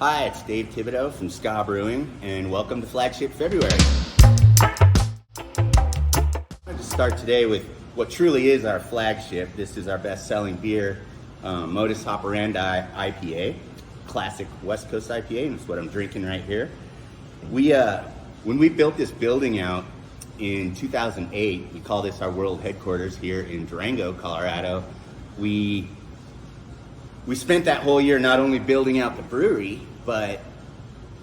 Hi, it's Dave Thibodeau from Ska Brewing, and welcome to Flagship February. I'm going to start today with what truly is our flagship. This is our best-selling beer, Modus Hoperandi IPA, classic West Coast IPA, and it's what I'm drinking right here. When we built this building out in 2008, we call this our world headquarters here in Durango, Colorado. We spent that whole year not only building out the brewery, but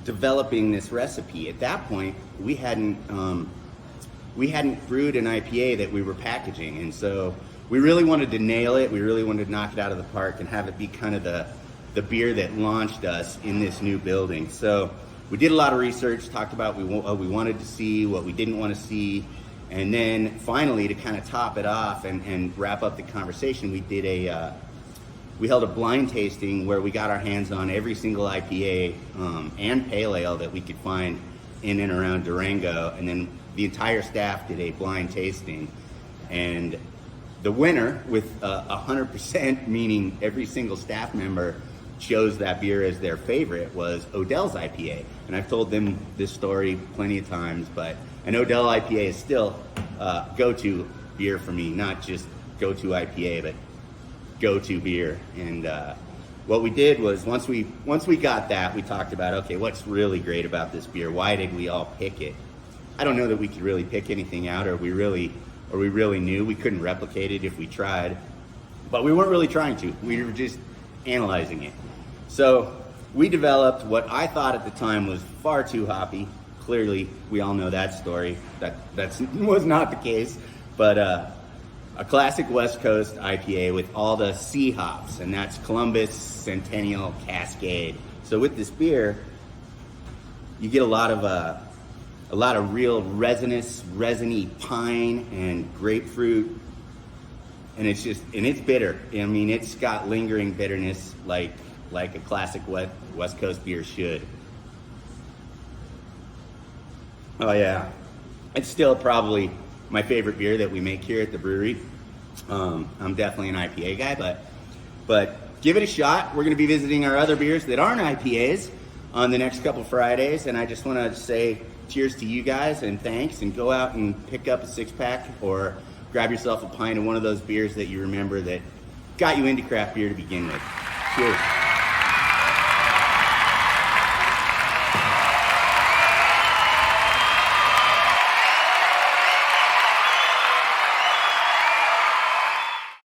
developing this recipe. At that point, we hadn't brewed an IPA that we were packaging, and so we really wanted to nail it. We really wanted to knock it out of the park and have it be kind of the beer that launched us in this new building. So we did a lot of research, talked about what we wanted to see, what we didn't want to see, and then finally, to kind of top it off and wrap up the conversation, we held a blind tasting where we got our hands on every single IPA and pale ale that we could find in and around Durango, and then the entire staff did a blind tasting. And the winner, with 100%, meaning every single staff member chose that beer as their favorite, was Odell's IPA. And I've told them this story plenty of times, but an Odell IPA is still go-to beer for me, not just go-to IPA, but go-to beer. And what we did was once we got that, we talked about, okay, what's really great about this beer? Why did we all pick it? I don't know that we could really pick anything out, or we really knew. We couldn't replicate it if we tried, but we weren't really trying to. We were just analyzing it. So we developed what I thought at the time was far too hoppy. Clearly, we all know that story. That was not the case, but a classic West Coast IPA with all the C hops, and that's Columbus, Centennial, Cascade. So with this beer, you get a lot of real resiny pine and grapefruit, and it's bitter. I mean, it's got lingering bitterness like a classic West Coast beer should. Oh yeah, it's still probably my favorite beer that we make here at the brewery. I'm definitely an IPA guy, but give it a shot. We're going to be visiting our other beers that aren't IPAs on the next couple Fridays, and I just want to say cheers to you guys and thanks, and go out and pick up a 6-pack or grab yourself a pint of one of those beers that you remember that got you into craft beer to begin with. Cheers.